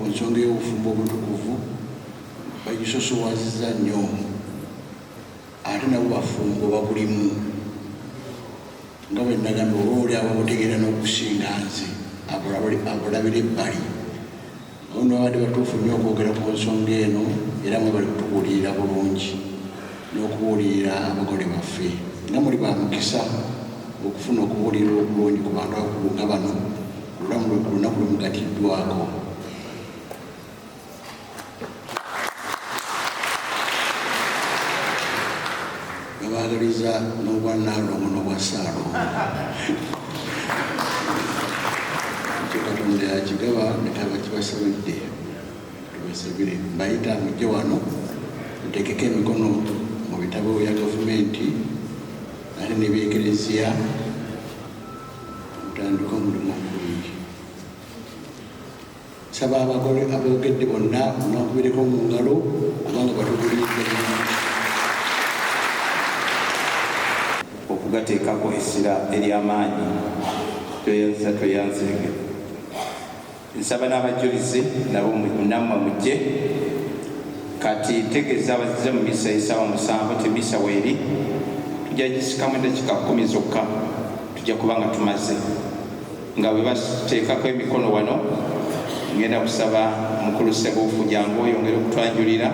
nsonga y'obufumbo obutukuvu bagisosowaziza nnyo ate nabo bafumbo babulimu nga bwe nagamba oba oli ababutegeera n'okusinga nze abulabira ebbali abo nabadde batuufu nnyo okwogera ku nsonga eno era mwe bali kutubuulirira bulungi n'okubuulirira abagole baffe nga muli ba mukisa okufuna okubuulirira obulungi ku bantu abakulu nga bano olunaku lwemugatiddwako. Babaagaliza n'obwa Naalongo n'obwa Ssaalongo ekyo Katonda yakigaba netaba kibasabidde tubasabire mbayita mujje wano muteekeko emikono mu bitabo bya gavumenti ate n'ebyekereziya mutandika omulimu omulungi. Saba abagole aboogedde bonna onakubireko mu ngalo kubanga batubuulidde okugateekako essira ery'amaanyi toyanza toyanzege. Nsaba n'abajulizi nabo nammwe mujje kati tegeeza abazize mu misa esaawa 7 temisa weeri tujja gisikamu eddakiika 10 zokka tujja kubanga tumaze nga bwe bateekako emikono wano ngenda kusaba mukulu Ssebuufu jangu oyongere okutwanjulira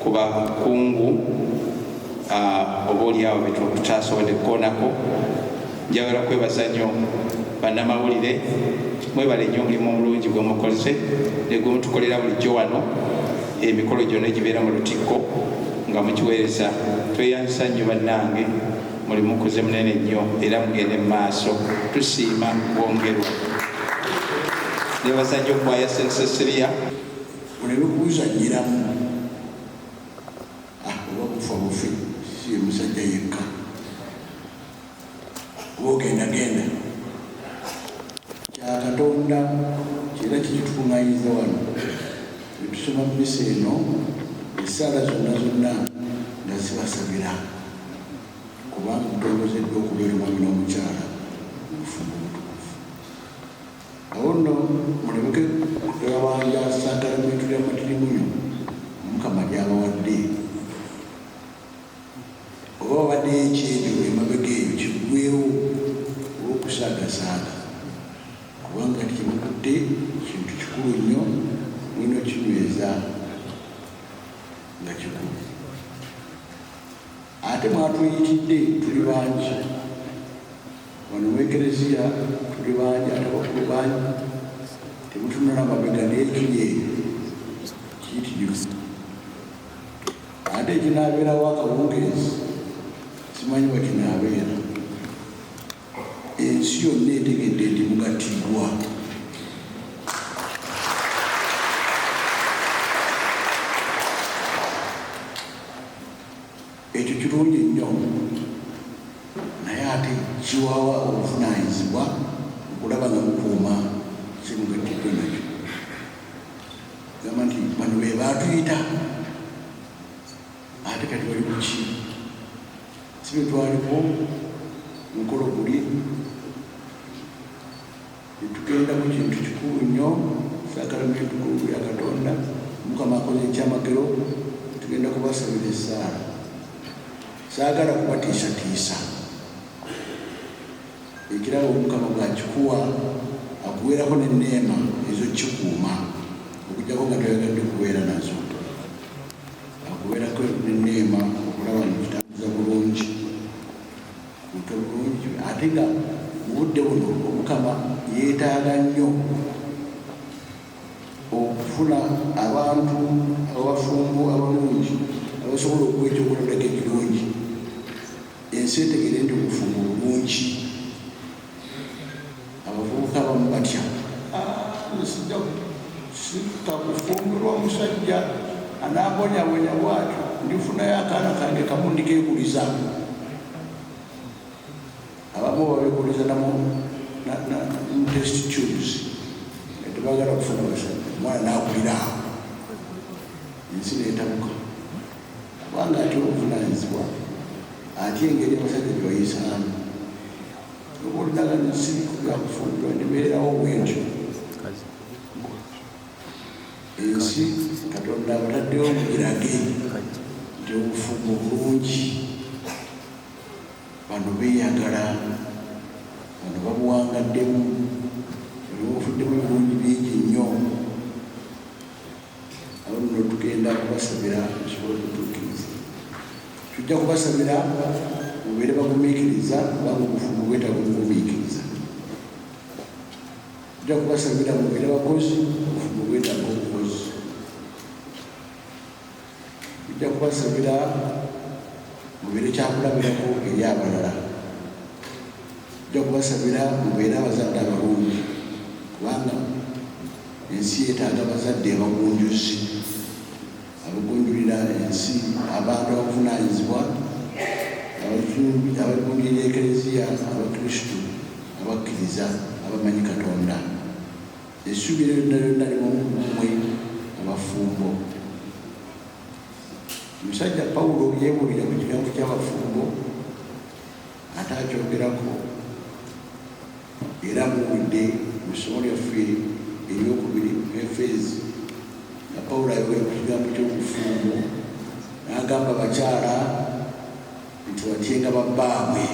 ku bakungu oba oliawo betutasobodde kukoonako. Njagala kwebaza nnyo bannamawulire mwebale nnyo omulimu omulungi gwe mukoze ne gwe mutukolera bulijjo wano emikolo gyonna egibeera mu lutikko nga mukiweereza. Tweyanzisa nnyo bannange muli mukoze munene nnyo era mugende mu maaso tusiima bwongerwa. Nebaza nnyo okwaya St. Cecilia olebe kubuzanyiramu oba kufa bufi si musajja yekka oba ogendagenda kya Katonda kiera kikitukuŋŋaanyiza wano etusoma mu misa eno essaala zonna zonna nga zibasabira kubanga mutongozeddwa okubeera omwami n'omukyala obufumbo obutukuvu. Awo nno mulebeke kutewabanja sakramentu lya matirimunyo Mukama gy'abawadde oba babadde ekyebyo emabega eyo kiggwewo olw'okusaagasaaga kubanga tikimutudde kintu kikulu nnyo mwino kinyweza nga kikulu. Ate mwatuyitidde tuli bangi wano mu ekereziya tuli bangi ate bakulu bangi temutunula mabega n'ekiri eyo kiyitirivu. Ate ekinaabeerawo akawungeezi simanyi bakinaabeera. Ensi yonna etegedde nti mugattibwa. Ekyo kirungi nnyo naye ate kiwawa obuvunaanyizibwa okulaba nga mukuuma kimugattiddwe nakyo. Gamba nti bano be baatuyita ate kati bali kuki si bwe twaliko mukolo guli tugenda mu kintu kikulu nnyo sakramentu kulu ya Katonda. Mukama akoze ekyamagero tugenda kubasabira essaala. Saagala kubatiisatiisa ekirabo Mukama bw'akikuwa akuweerako n'enneema ezo kikuuma okujjako nga toyagadde kubeera nazo. Akuweerako n'enneema okulaba nkitambuza bulungi kuto bulungi ate nga mu budde buno Omukama yeetaaga nnyo okufuna abantu abafumbo abalungi abasobola okuwa ekyokulabirako ekirungi. Ensi etegere nti obufumbo bulungi. Abavubuka abamu batya sijja sika kufumbirwa omusajja anaabonyabonya bwatyo ndifunayo akaana kange kamu ndikeekuliza. Abamu babekuliza namu test tubes tebagala kufuna basajja omwana naakulira awo ensi neetabuka kubanga ate obuvunaanyizibwa ate engeri abasajja gye bayisaamu oba olinaga nsiriku byakufumbirwa ndibeerawo bwentyo ensi Katonda abutaddewo mugirage nti obufumbo bulungi, bano beeyagala, bano babuwangaddemu, ebibufuddemu ebirungi bingi nnyo. Abo nno tugenda kubasabira tusobole okutuukiriza. Tujja kubasabira mubeere bagumiikiriza kubanga obufumbo bwetaaga obugumiikiriza. Tujja kubasabira mubeere bakozi, obufumbo bwetaaga obukozi. Tujja kubasabira mubeere kyakulabirako eri abalala. Tujja kubasabira mubeere abazadde abalungi kubanga ensi yeetaaga abazadde abagunjuzi, abagunjulira ensi, abantu abavunaanyizibwa, abagunjulira ekereziya, abakristu abakkiriza, abamanyi Katonda. Essubi lyonna lyonna limu mmwe abafumbo. Omusajja Pawulo yeebuulira ku kigambo ky'abafumbo ate akyogerako, era muwulidde mu ssomo lyaffe eryokubiri mu Efeezi nga Pawulo ayogera ku kigambo ky'obufumbo n'agamba abakyala nti batyenga babbaabwe,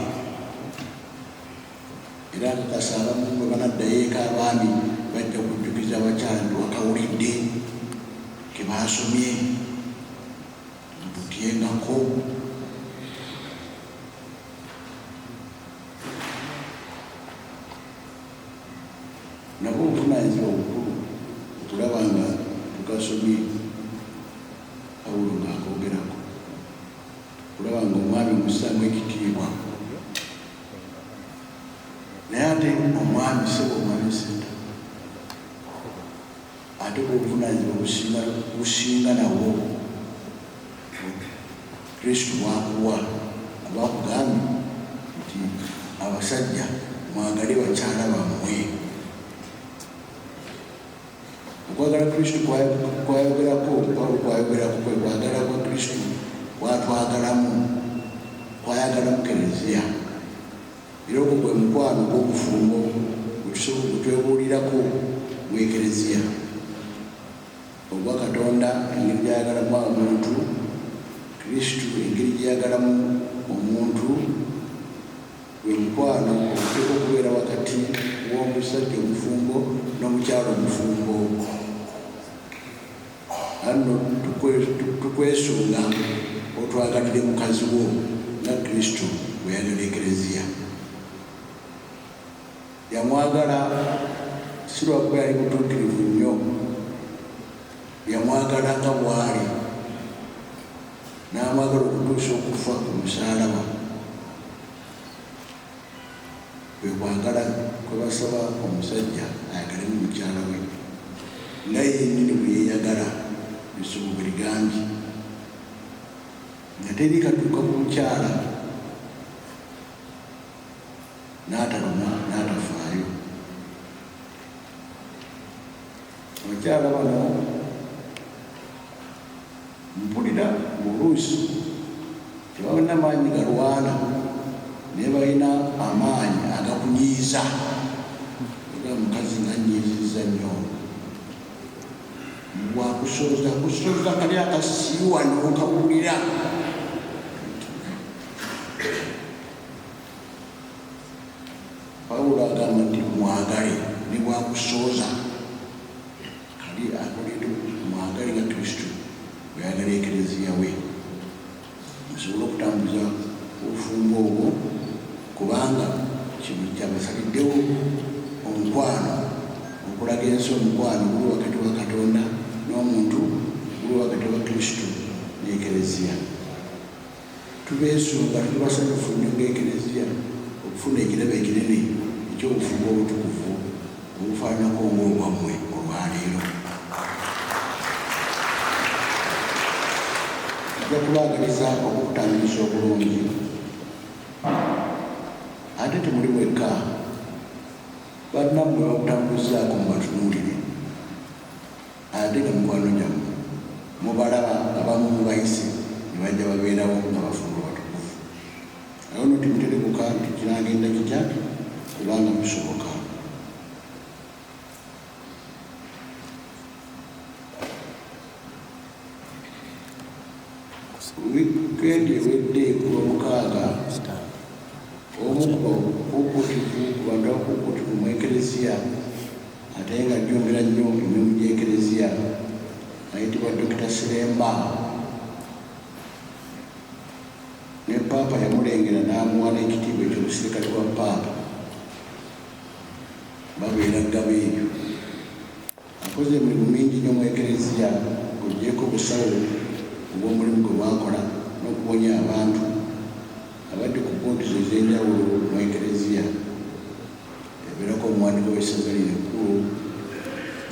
era akakasa abamu bwe banaddayo eka abaami bajja kujjukiza abakyala nti wakawulidde ke baasomye tutyengako. Nabwo obuvunaanyizibwa obukulu okulaba nga tukasomye Pawulo ng'akogerako, okulaba nga omwami mussaamu ekitiibwa. Naye ate omwami sebo omwami senta ate obuvunaanyizibwa businga nawo Kristo bwakuwa, kuba kugambye nti abasajja mwagale bakyala bammwe. Okwagala Kristo kwayogerako, Pawulo kwayogerako kwe kwagala kwa Kristo kwatwagalamu, kwayagala mu Kereziya. Era ogwo gwe mukwano gw'obufumbo gwetwebuulirako mu Ekereziya. Ogwa Katonda engeri gyayagalamu omuntu, Kristo engeri gyeyagalamu omuntu, gwe mukwano oguteeka okubeera wakati w'omusajja omufumbo n'omukyala omufumbo. Ano tukwesunga otwagalire mukazi wo nga Kristo bwe yagala Ekereziya. Yamwagala si lwakuba yali mutuukirivu nnyo, yamwagala nga bw'ali, n'amwagala okutuusa okufa ku musaalaba. Kwe kwagala kwe basaba omusajja ayagale mu mukyala we nga yennyini bwe yeeyagala. Essomo bwe ligambye nga teri katuuka ku mukyala n'ataluma n'atafaayo. Abakyala bano mpulira oluusi tebalina maanyi galwana naye balina amaanyi agakunyiiza. Oga mukazi nga nnyiizizza nnyo, bwakusooza kali akasiiwa n'okawulira. Pawulo agamba nti mwagale ne bwakusooza kali akoledde, mwagale nga Kristo bwe yagala Ekereziya we. Musobole okutambuza obufumbo obwo kubanga kino kyabasaliddewo omukwano, okulaga ensi omukwano guli wakati wa Katonda n'omuntu, guli wakati wa Kristo n'Ekereziya. Tubeesunga tuli basanyufu nnyo ng'Ekereziya okufuna ekirabo ekinene eky'obufumbo obutukuvu obufaananako ng'obwammwe olwaleero. Tujja kubaagaliza okukutangiriza obulungi, ate temuli mwekka, bannammwe bakutambuzaako mubatunuulire, ate nga mukwano gyammwe mubalaba abamu mubayise ne bajja babeerawo nga bafumbo batukuvu. Awo no timuterebuka nti kinagenda kitya kubanga musoboka. wikendi ewedde ku Lwomukaaga omu kukuutivu ku bantu abakukuutivu mu ekereziya ate nga jjongera nnyo emirimu gy'ekereziya ayitibwa Dr. Siremba ne Paapa yamulengera n'amuwa n'ekitiibwa eky'obusirikale bwa Paapa babeera ggaba ebyo akoze emirimu mingi nnyo mu ekereziya ng'oggyeko obusawo obw'omulimu gwe bwakola n'okuwonya abantu abadde ku kkooti ez'enjawulo mu ekereziya ebeerako omuwandiika w'essaza lino ekkulu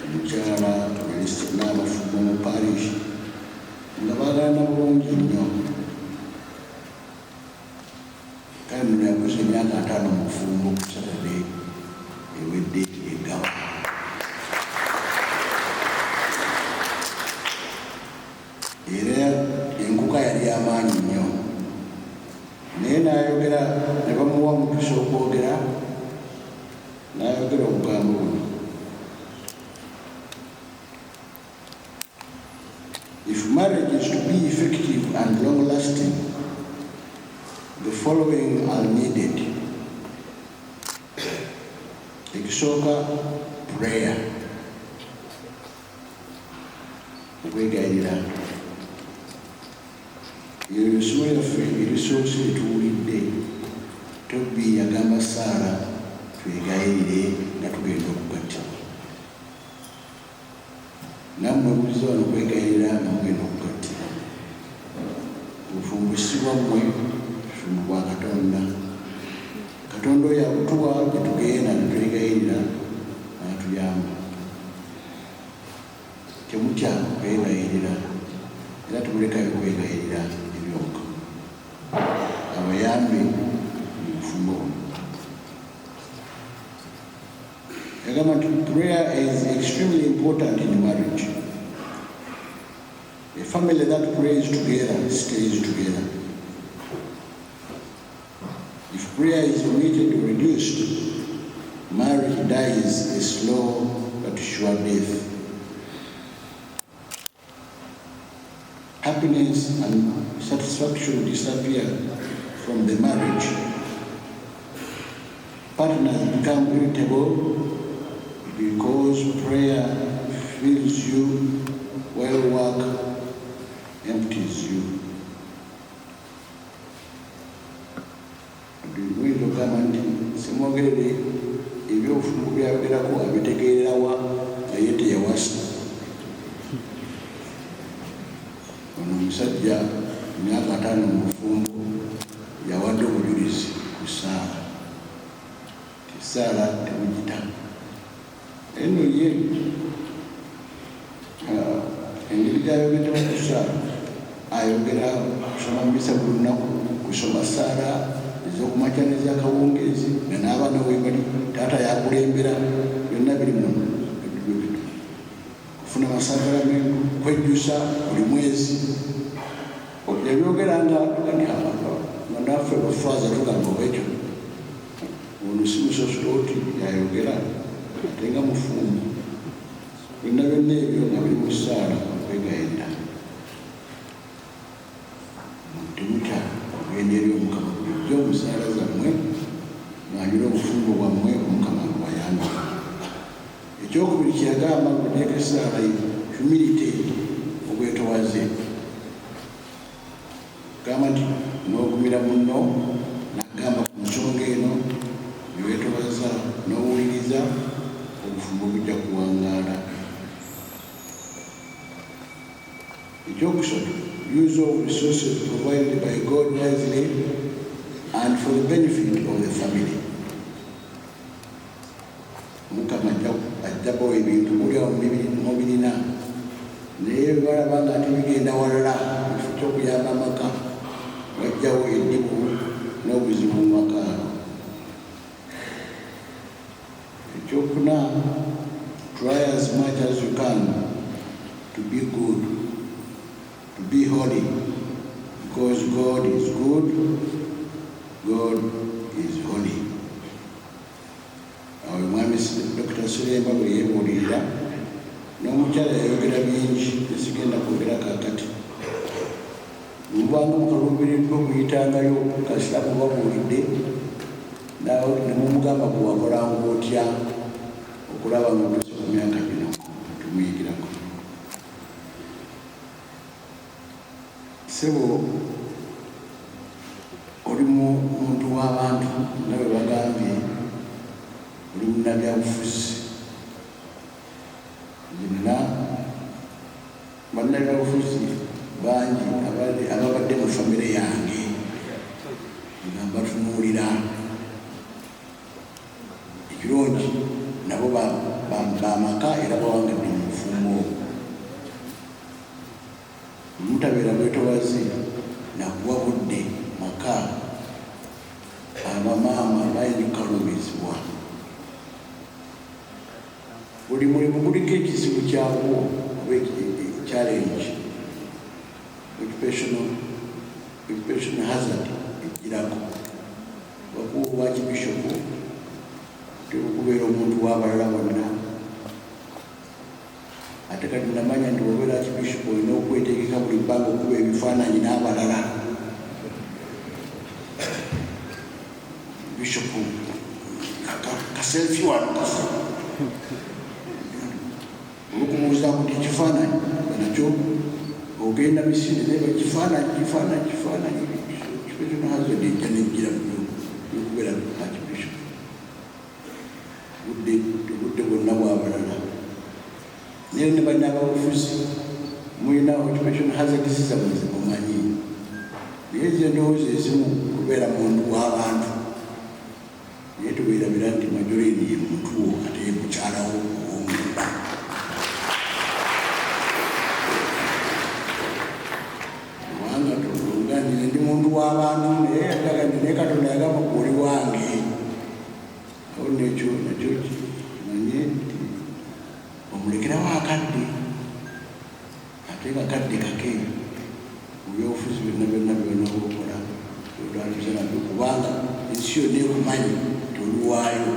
omukyala n'abafumbo mu parish nga baagala bulungi nnyo kale muno yakoze emyaka 5 mu bufumbo ku Satade ewedde egawa era enkuka yali amaanyi nnyo naye n'ayogera ne bamuwa omukisa okwogera n'ayogera obugambo buno. If marriage is to be effective and long-lasting, the following are needed. Ekisooka, prayer. Okwegayirira. Eyo essomo lyaffe erisoose lituwulidde Tobbi yagamba Saara twegayirire nga tugenda okugattibwa. Nammwe muliza wano okwegayirira nga mugenda okugattibwa. Obufumbisibwa mmwe bufumu bwa Katonda. Katonda oyo abutuwa gye tugenda ne twegayirira n'atuyamba. Temutya kwegayirira era temulekayo kwegayirira ebyokka abayambe mu bufumbo buno. Yagamba nti prayer is extremely important in marriage. A family that prays together stays together. If prayer is omitted or reduced, marriage dies a slow but sure death. Happiness and satisfaction disappear from the marriage. Partners become irritable because prayer fills you while work empties you. Nduyinza okugamba nti simwogerere ebyobufumu byayogerako abitegeererawa naye teyawasa. Ono omusajja emyaka 5 mu bufumbo yawadde obujulizi ku Saara. Saara temugita. Eno ye engeri gy'ayogeddemu ku Saara ayogera kusoma mu bisa buli lunaku, kusoma Saara ez'okumakya n'ezakawungeezi nga n'abaana we bali taata yakulembera byonna biri muno. Kufuna amasakaramentu, kwejjusa buli mwezi yabyogera nga naffe bafaaza tugamba obwekyo ono si musosoloti yayogera ate nga mufumbo. Byonna byonna ebyo nga biri mu Saara okwegayirira. Temutya okugenda eri Omukama bulijjo mu saala zammwe mwanjula obufumbo bwammwe Omukama abayambe. Ekyokubiri kyeyagamba kuteeka Saara humility, obwetowaze. Gamba nti n'ogumira munno n'agamba ku nsonga eno niweetowaza n'owuliriza obufumbo bujja kuwangaala. Ekyokusatu, use of resources provided by God wisely and for the benefit of the family. Omukama ajjabawo ebintu bulyawo mubirina naye balaba nga ati bigenda walala ekifo ky'okuyamba amaka wajjawo eddibu n'obuzibu mu maka. Ekyokuna, try as much as you can to be good, to be holy, because God is good, God is holy. Awo Mwami Dr. Siremba bwe yeebuulirira n'omukyala yayogera bingi esigenda kwogera kaakati mubanga mukalumbiriddwa okuyitangayo kasita mubabuulidde nawe nemumugamba kuwakolanga otya okulaba nga otuuse ku myaka gino tumuyigirako. Sebo oli muntu w'abantu nga bwe bagambye, oli munnabyabufuzi. Nina bannabyabufuzi bangi ababadde mu famire yange nga mbatunuulira ekirungi, nabo bamaka era bawangadde mu bufumbo. Mutabeera bwetowazi nakuwa budde maka abamaama bayinza okukaluubirizibwa. Buli mulimu guliko ekizibu kyagwo oba challenge, occupational hazard ejjirako. Bakuwa obwakibishopu tekukubeera omuntu w'abalala bonna. Ate kati namanya nti obeera archbishop olina okwetegeka buli bbanga okuba ebifaananyi n'abalala. Bishop kaselfi wano kasa olukumuuzaku ti ekifaananyi nakyo ogenda misiri naye bakifaananyi professional hazard ejja nejjira yokubeera archbishop budde bwonna bwabalala. Naye ne bannabyabufuzi mulina occupational hazard zizammwe zimumanyi, naye ze ndowooza ezimu kubeera muntu w'abantu, naye tubeerabira nti majority ye muntu wo ate ye mukyalawo ow'omunda. Kubanga tolunganire ndi muntu w'abantu naye yataka nti naye Katonda yagamba oli wange. Awo nekyo nakyo kimanye nti omulekerawo akadde ate kakadde kake mu byobufuzi byonna byonaokola otwaliza nabyo, kubanga ensi yonna ekumanyi toliwaayo.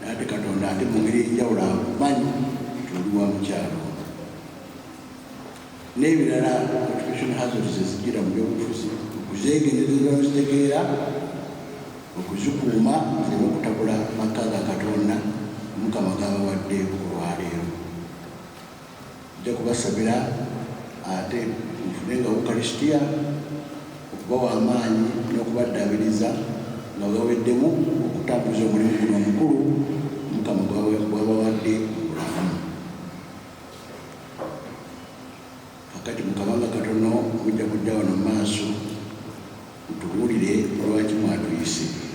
Ate Katonda ate mu ngeri enjawulo akumanyi toliwa mukyalo. N'ebirala occupational hazards ezijjira mu byobufuzi okuzeegendereza n'ozitegeera, okuzikuuma zireme okutabula maka ga Katonda Mukama gabawadde olwaleero. Ojja kubasabira ate mufunenga Ukarisitiya okubawa amaanyi n'okubaddaabiriza nga gaweddemu okutambuza omulimu guno omukulu Mukama gwabawadde obulamu. Kakati Mukama nga katono mujja kujja wano mu maaso mutubuulire lwaki mwatuyise.